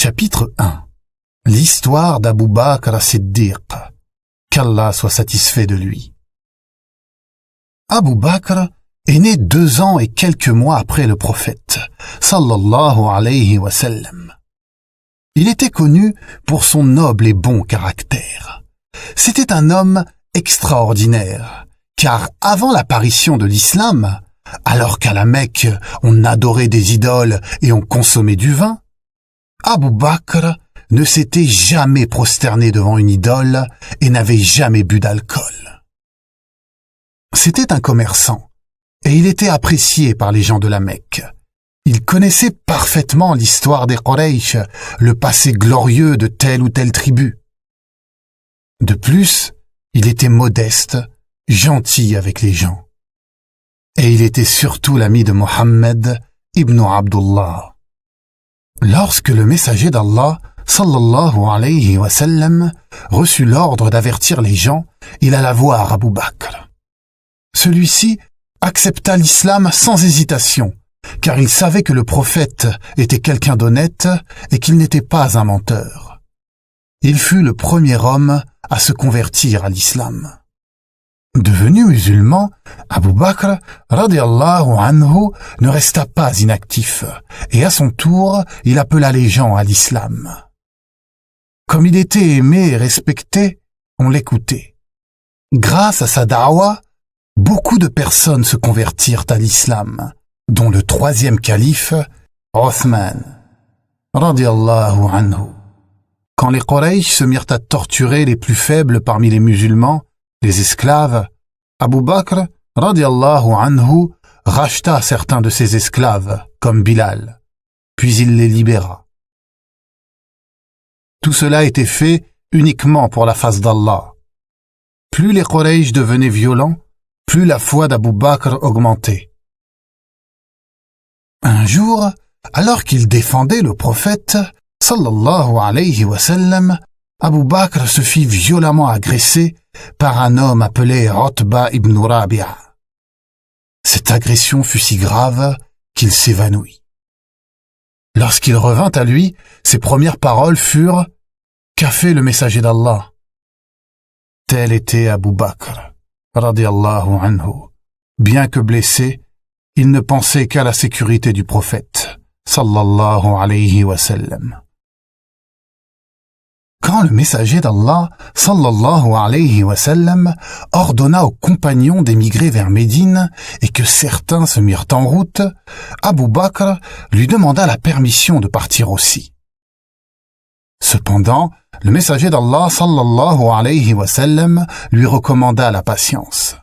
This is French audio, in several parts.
Chapitre 1. L'histoire d'Abu Bakr as-Siddiq, qu'Allah soit satisfait de lui. Abu Bakr est né 2 ans et quelques mois après le prophète, sallallahu alayhi wa sallam. Il était connu pour son noble et bon caractère. C'était un homme extraordinaire, car avant l'apparition de l'islam, alors qu'à la Mecque on adorait des idoles et on consommait du vin, Abu Bakr ne s'était jamais prosterné devant une idole et n'avait jamais bu d'alcool. C'était un commerçant, et il était apprécié par les gens de la Mecque. Il connaissait parfaitement l'histoire des Quraysh, le passé glorieux de telle ou telle tribu. De plus, il était modeste, gentil avec les gens. Et il était surtout l'ami de Mohammed ibn Abdullah. Lorsque le messager d'Allah, sallallahu alayhi wa sallam, reçut l'ordre d'avertir les gens, il alla voir Abu Bakr. Celui-ci accepta l'islam sans hésitation, car il savait que le prophète était quelqu'un d'honnête et qu'il n'était pas un menteur. Il fut le premier homme à se convertir à l'islam. Devenu musulman, Abu Bakr, radiallahu anhu, ne resta pas inactif, et à son tour, il appela les gens à l'islam. Comme il était aimé et respecté, on l'écoutait. Grâce à sa da'wa, beaucoup de personnes se convertirent à l'islam, dont le 3e calife, Othman, radiallahu anhu. Quand les Quraysh se mirent à torturer les plus faibles parmi les musulmans, les esclaves, Abu Bakr, radiallahu anhu, racheta certains de ses esclaves, comme Bilal, puis il les libéra. Tout cela était fait uniquement pour la face d'Allah. Plus les Quraysh devenaient violents, plus la foi d'Abu Bakr augmentait. Un jour, alors qu'il défendait le prophète, sallallahu alayhi wa sallam, Abu Bakr se fit violemment agresser par un homme appelé Utba ibn Rabi'a. Cette agression fut si grave qu'il s'évanouit. Lorsqu'il revint à lui, ses premières paroles furent « Qu'a fait le messager d'Allah ?» Tel était Abu Bakr, radiallahu anhu. Bien que blessé, il ne pensait qu'à la sécurité du prophète, sallallahu alayhi wa sallam. Quand le messager d'Allah, sallallahu alayhi wa sallam, ordonna aux compagnons d'émigrer vers Médine et que certains se mirent en route, Abu Bakr lui demanda la permission de partir aussi. Cependant, le messager d'Allah, sallallahu alayhi wa sallam, lui recommanda la patience.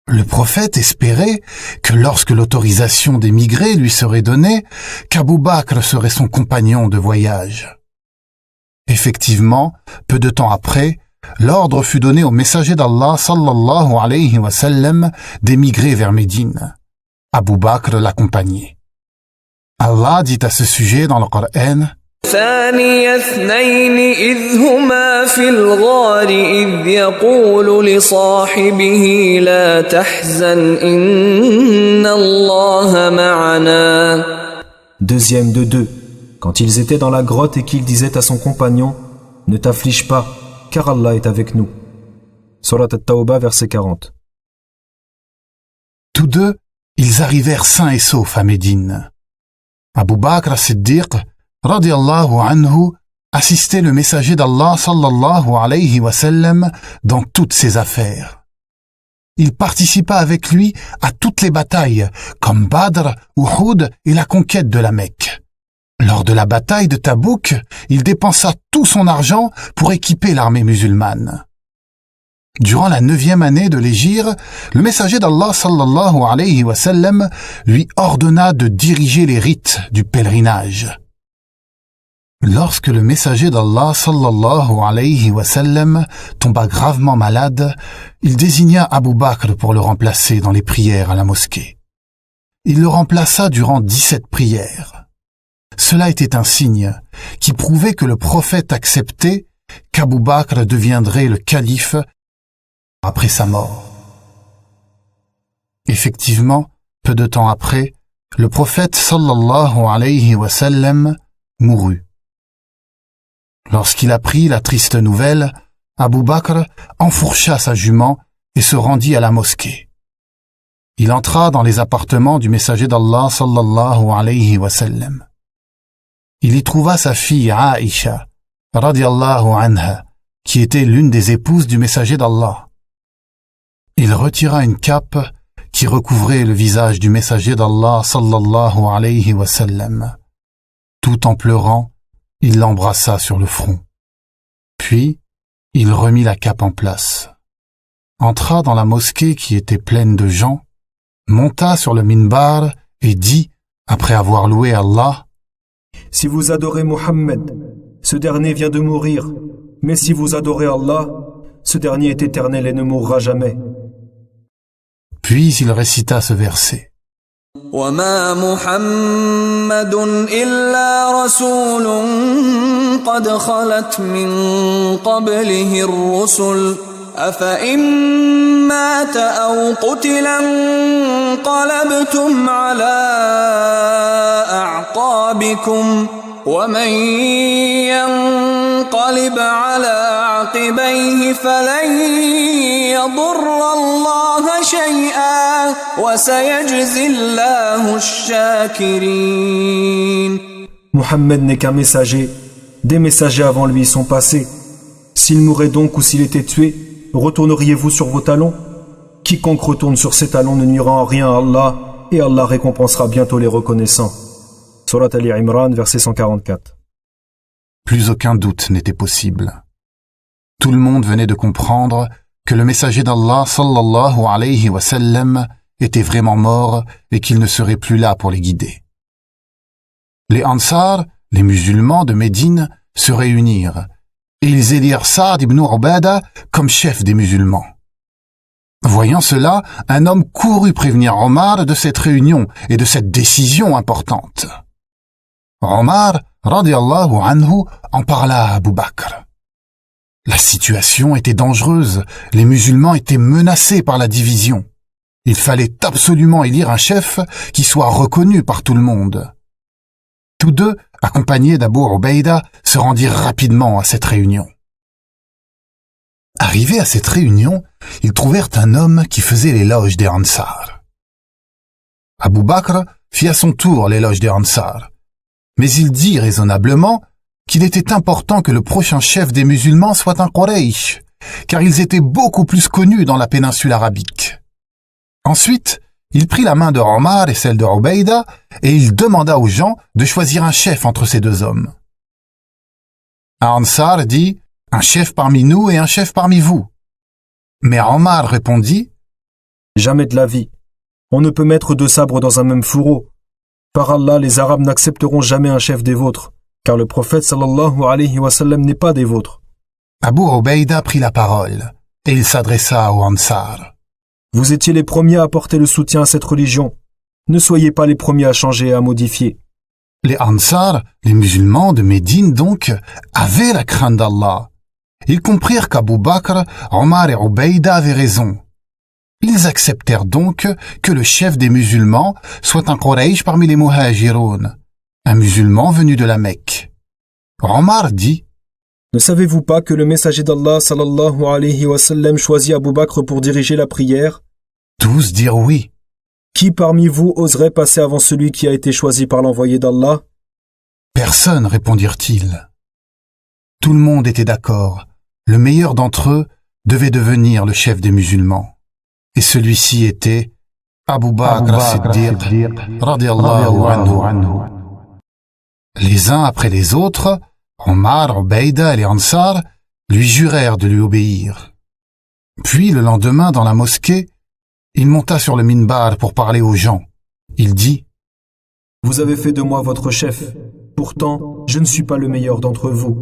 Le prophète espérait que lorsque l'autorisation d'émigrer lui serait donnée, qu'Abu Bakr serait son compagnon de voyage. Effectivement, peu de temps après, l'ordre fut donné au messager d'Allah sallallahu alayhi wa sallam d'émigrer vers Médine. Abu Bakr l'accompagnait. Allah dit à ce sujet dans le Coran: ثاني اثنين إذ هما في الغار إذ يقول لصاحبه لا تحزن إن الله معنا. Deuxième de 2. Quand ils étaient dans la grotte et qu'il disait à son compagnon « Ne t'afflige pas, car Allah est avec nous » Surat At-Tawbah, verset 40. Tous deux, ils arrivèrent sains et saufs à Médine. Abu Bakr as-Siddiq, radiallahu anhu, assistait le messager d'Allah sallallahu alayhi wa sallam dans toutes ses affaires. Il participa avec lui à toutes les batailles, comme Badr, Uhud et la conquête de la Mecque. Lors de la bataille de Tabouk, il dépensa tout son argent pour équiper l'armée musulmane. Durant la 9e année de l'hégire, le messager d'Allah sallallahu alayhi wa sallam lui ordonna de diriger les rites du pèlerinage. Lorsque le messager d'Allah sallallahu alayhi wa sallam tomba gravement malade, il désigna Abu Bakr pour le remplacer dans les prières à la mosquée. Il le remplaça durant 17 prières. Cela était un signe qui prouvait que le prophète acceptait qu'Abu Bakr deviendrait le calife après sa mort. Effectivement, peu de temps après, le prophète sallallahu alayhi wa sallam mourut. Lorsqu'il apprit la triste nouvelle, Abu Bakr enfourcha sa jument et se rendit à la mosquée. Il entra dans les appartements du messager d'Allah sallallahu alayhi wa sallam. Il y trouva sa fille Aïcha, radiallahu anha, qui était l'une des épouses du messager d'Allah. Il retira une cape qui recouvrait le visage du messager d'Allah sallallahu alayhi wa sallam. Tout en pleurant, il l'embrassa sur le front. Puis, il remit la cape en place, entra dans la mosquée qui était pleine de gens, monta sur le minbar et dit, après avoir loué Allah, « Si vous adorez Mohammed, ce dernier vient de mourir, mais si vous adorez Allah, ce dernier est éternel et ne mourra jamais. » Puis il récita ce verset. وما محمد إلا رسول قد خلت من قبله الرسل أفإن مات أو قتل انقلبتم على أعقابكم ومن ينقلب على عقبيه فلن يضر الله شيئا وسيجزي الله الشاكرين. Mohammed n'est qu'un messager. Des messagers avant lui sont passés. S'il mourait donc ou s'il était tué, retourneriez-vous sur vos talons? Quiconque retourne sur ses talons ne nuira en rien à Allah, et Allah récompensera bientôt les reconnaissants. Surat Ali Imran, verset 144. Plus aucun doute n'était possible. Tout le monde venait de comprendre que le messager d'Allah sallallahu alayhi wa sallam était vraiment mort et qu'il ne serait plus là pour les guider. Les Ansar, les musulmans de Médine, se réunirent et ils élirent Saad ibn Ubada comme chef des musulmans. Voyant cela, un homme courut prévenir Omar de cette réunion et de cette décision importante. Omar, radiallahu anhu, en parla à Abu Bakr. La situation était dangereuse, les musulmans étaient menacés par la division. Il fallait absolument élire un chef qui soit reconnu par tout le monde. Tous deux, accompagnés d'Abu Ubaïda, se rendirent rapidement à cette réunion. Arrivés à cette réunion, ils trouvèrent un homme qui faisait l'éloge des Ansar. Abu Bakr fit à son tour l'éloge des Ansar, mais il dit raisonnablement qu'il était important que le prochain chef des musulmans soit un Quraysh, car ils étaient beaucoup plus connus dans la péninsule arabique. Ensuite, il prit la main de Omar et celle de Ubaïda et il demanda aux gens de choisir un chef entre ces deux hommes. Un Ansar dit « Un chef parmi nous et un chef parmi vous ». Mais Omar répondit « Jamais de la vie. On ne peut mettre deux sabres dans un même fourreau. Par Allah, les Arabes n'accepteront jamais un chef des vôtres, car le prophète sallallahu alayhi wa sallam n'est pas des vôtres. » Abu Ubaïda prit la parole et il s'adressa aux Ansar. Vous étiez les premiers à apporter le soutien à cette religion. Ne soyez pas les premiers à changer et à modifier. Les Ansar, les musulmans de Médine donc, avaient la crainte d'Allah. Ils comprirent qu'Abu Bakr, Omar et Ubaïda avaient raison. Ils acceptèrent donc que le chef des musulmans soit un Quraysh parmi les Muhajiroun, un musulman venu de la Mecque. Omar dit « Ne savez-vous pas que le messager d'Allah sallallahu alayhi wa sallam choisit Abu Bakr pour diriger la prière ?» Tous dirent oui. « Qui parmi vous oserait passer avant celui qui a été choisi par l'envoyé d'Allah ?» Personne, répondirent-ils. Tout le monde était d'accord. Le meilleur d'entre eux devait devenir le chef des musulmans. Et celui-ci était Abu Bakr as-Siddiq, radiyallahu anhu. Les uns après les autres, Omar, Ubaïda et les Ansar lui jurèrent de lui obéir. Puis le lendemain, dans la mosquée, il monta sur le minbar pour parler aux gens. Il dit « Vous avez fait de moi votre chef. Pourtant, je ne suis pas le meilleur d'entre vous.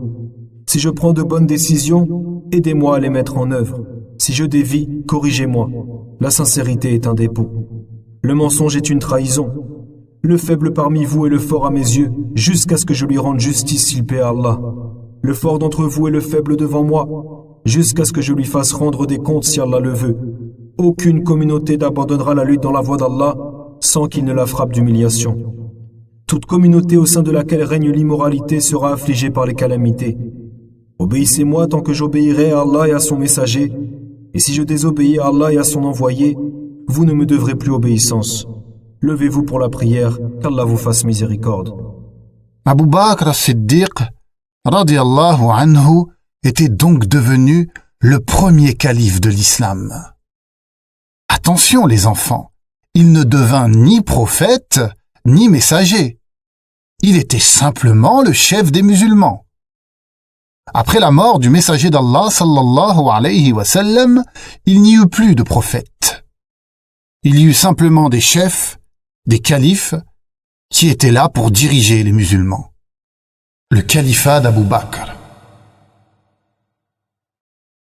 Si je prends de bonnes décisions, aidez-moi à les mettre en œuvre. Si je dévie, corrigez-moi. La sincérité est un dépôt. Le mensonge est une trahison. Le faible parmi vous est le fort à mes yeux, jusqu'à ce que je lui rende justice s'il paie à Allah. Le fort d'entre vous est le faible devant moi, jusqu'à ce que je lui fasse rendre des comptes si Allah le veut. Aucune communauté n'abandonnera la lutte dans la voie d'Allah sans qu'il ne la frappe d'humiliation. Toute communauté au sein de laquelle règne l'immoralité sera affligée par les calamités. Obéissez-moi tant que j'obéirai à Allah et à son messager, et si je désobéis à Allah et à son envoyé, vous ne me devrez plus obéissance. Levez-vous pour la prière, qu'Allah vous fasse miséricorde. Abu Bakr as-Siddiq, radiyallahu anhu, était donc devenu le premier calife de l'islam. Attention les enfants, il ne devint ni prophète, ni messager. Il était simplement le chef des musulmans. Après la mort du messager d'Allah sallallahu alayhi wa sallam, il n'y eut plus de prophètes. Il y eut simplement des chefs, des califes, qui étaient là pour diriger les musulmans. Le califat d'Abu Bakr.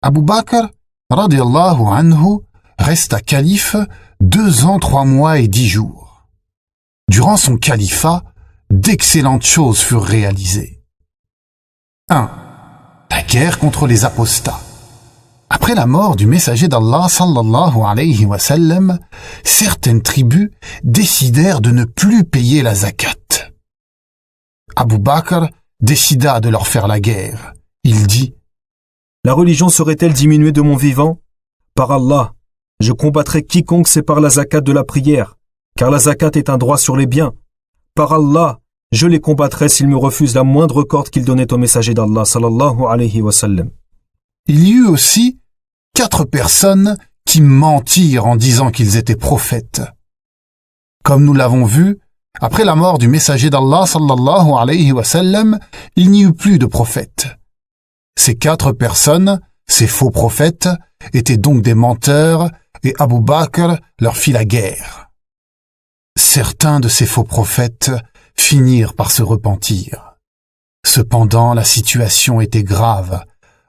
Abu Bakr, radiyallahu anhu, resta calife 2 ans, 3 mois et 10 jours. Durant son califat, d'excellentes choses furent réalisées. 1. La guerre contre les apostats. Après la mort du messager d'Allah sallallahu alayhi wa sallam, certaines tribus décidèrent de ne plus payer la zakat. Abu Bakr décida de leur faire la guerre. Il dit: La religion serait-elle diminuée de mon vivant? Par Allah, je combattrai quiconque sépare la zakat de la prière, car la zakat est un droit sur les biens. Par Allah, je les combattrai s'ils me refusent la moindre corde qu'ils donnaient au messager d'Allah sallallahu alayhi wa sallam. Il y eut aussi 4 personnes qui mentirent en disant qu'ils étaient prophètes. Comme nous l'avons vu, après la mort du messager d'Allah sallallahu alayhi wa sallam, il n'y eut plus de prophètes. Ces 4 personnes, ces faux prophètes, étaient donc des menteurs et Abu Bakr leur fit la guerre. Certains de ces faux prophètes finirent par se repentir. Cependant, la situation était grave.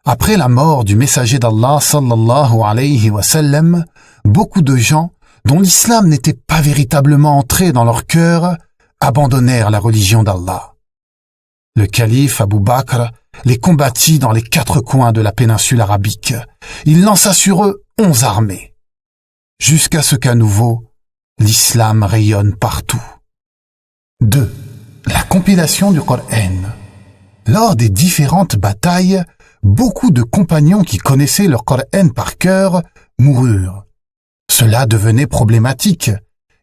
Après la mort du messager d'Allah sallallahu alayhi wa sallam, beaucoup de gens dont l'islam n'était pas véritablement entré dans leur cœur abandonnèrent la religion d'Allah. Le calife Abu Bakr les combattit dans les 4 coins de la péninsule arabique. Il lança sur eux 11 armées, jusqu'à ce qu'à nouveau, l'islam rayonne partout. 2. La compilation du Coran. Lors des différentes batailles, beaucoup de compagnons qui connaissaient leur Coran par cœur moururent. Cela devenait problématique.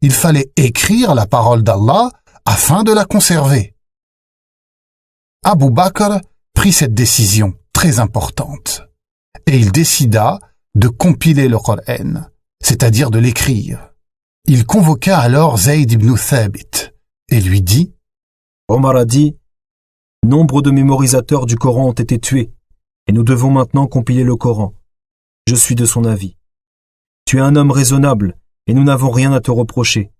Il fallait écrire la parole d'Allah afin de la conserver. Abu Bakr prit cette décision très importante et il décida de compiler le Coran, c'est-à-dire de l'écrire. Il convoqua alors Zayd ibn Thabit et lui dit: Omar a dit: Nombre de mémorisateurs du Coran ont été tués et nous devons maintenant compiler le Coran. Je suis de son avis. Tu es un homme raisonnable et nous n'avons rien à te reprocher.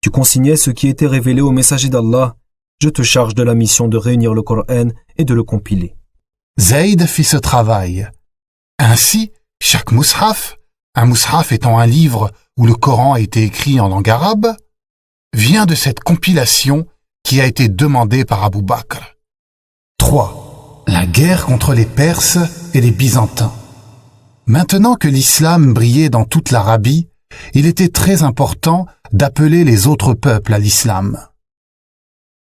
Tu consignais ce qui était révélé au messager d'Allah. Je te charge de la mission de réunir le Coran et de le compiler. Zayd fit ce travail. Ainsi, chaque mushaf, un mushaf étant un livre où le Coran a été écrit en langue arabe, vient de cette compilation qui a été demandée par Abu Bakr. 3. La guerre contre les Perses et les Byzantins. Maintenant que l'islam brillait dans toute l'Arabie, il était très important d'appeler les autres peuples à l'islam.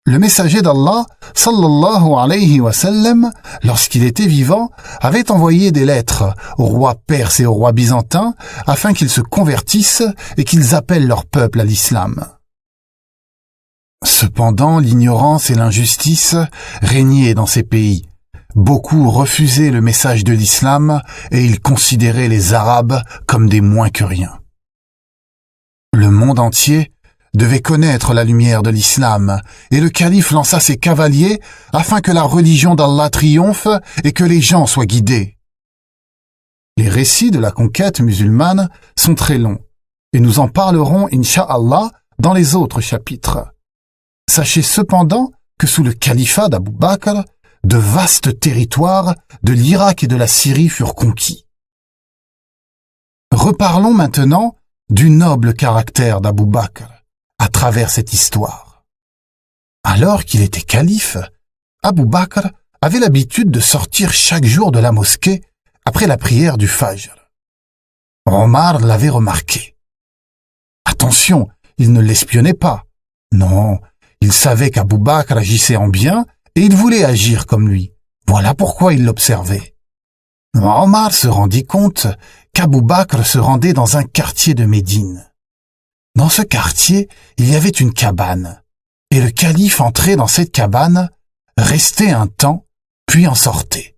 Le messager d'Allah, sallallahu alayhi wa sallam, lorsqu'il était vivant, avait envoyé des lettres aux rois perses et aux rois byzantins afin qu'ils se convertissent et qu'ils appellent leur peuple à l'islam. Cependant, l'ignorance et l'injustice régnaient dans ces pays. Beaucoup refusaient le message de l'islam et ils considéraient les Arabes comme des moins que rien. Le monde entier devait connaître la lumière de l'islam, et le calife lança ses cavaliers afin que la religion d'Allah triomphe et que les gens soient guidés. Les récits de la conquête musulmane sont très longs, et nous en parlerons, incha'Allah, dans les autres chapitres. Sachez cependant que sous le califat d'Abu Bakr, de vastes territoires de l'Irak et de la Syrie furent conquis. Reparlons maintenant du noble caractère d'Abu Bakr à travers cette histoire. Alors qu'il était calife, Abu Bakr avait l'habitude de sortir chaque jour de la mosquée après la prière du Fajr. Omar l'avait remarqué. Attention, il ne l'espionnait pas. Non, il savait qu'Abu Bakr agissait en bien et il voulait agir comme lui. Voilà pourquoi il l'observait. Omar se rendit compte qu'Abou Bakr se rendait dans un quartier de Médine. Dans ce quartier, il y avait une cabane, et le calife entrait dans cette cabane, restait un temps, puis en sortait.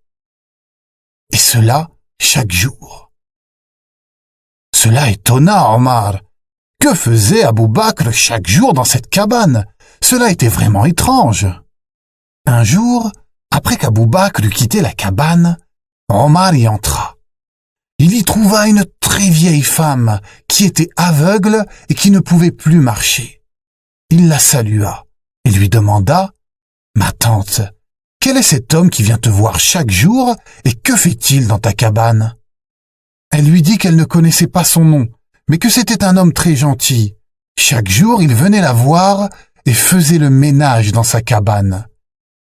Et cela chaque jour. Cela étonna Omar. Que faisait Abou Bakr chaque jour dans cette cabane? Cela était vraiment étrange. Un jour, après qu'Abou Bakr eut quitté la cabane, Omar y entra. Il y trouva une très vieille femme qui était aveugle et qui ne pouvait plus marcher. Il la salua et lui demanda « Ma tante, quel est cet homme qui vient te voir chaque jour et que fait-il dans ta cabane ?» Elle lui dit qu'elle ne connaissait pas son nom, mais que c'était un homme très gentil. Chaque jour, il venait la voir et faisait le ménage dans sa cabane.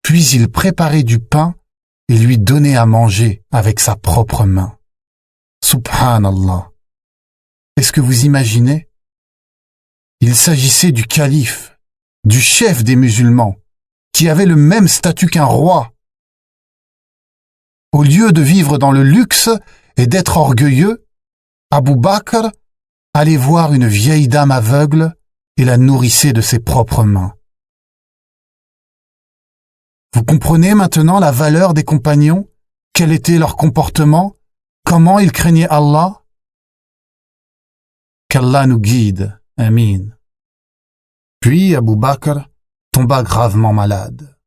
Puis il préparait du pain et lui donnait à manger avec sa propre main. Subhanallah. Est-ce que vous imaginez? Il s'agissait du calife, du chef des musulmans, qui avait le même statut qu'un roi. Au lieu de vivre dans le luxe et d'être orgueilleux, Abou Bakr allait voir une vieille dame aveugle et la nourrissait de ses propres mains. Vous comprenez maintenant la valeur des compagnons? Quel était leur comportement? Comment ils craignaient Allah? Qu'Allah nous guide. Amin. Puis Abou Bakr tomba gravement malade.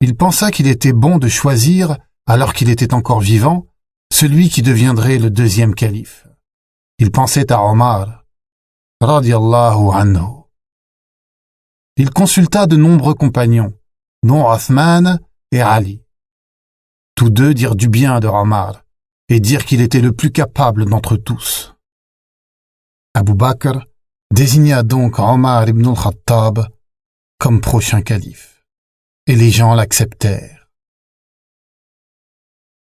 Il pensa qu'il était bon de choisir, alors qu'il était encore vivant, celui qui deviendrait le deuxième calife. Il pensait à Omar, radiyallahu anhu. Il consulta de nombreux compagnons, dont Othman et Ali. Tous deux dirent du bien de Omar et dirent qu'il était le plus capable d'entre tous. Abou Bakr désigna donc Omar ibn al-Khattab comme prochain calife, et les gens l'acceptèrent.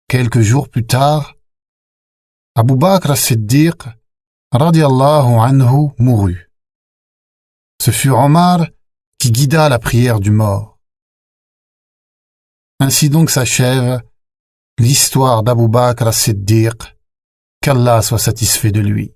Quelques jours plus tard, Abou Bakr as-Siddiq, radiyallahu anhu, mourut. Ce fut Omar qui guida la prière du mort. Ainsi donc s'achève l'histoire d'Abou Bakr as-Siddiq, qu'Allah soit satisfait de lui.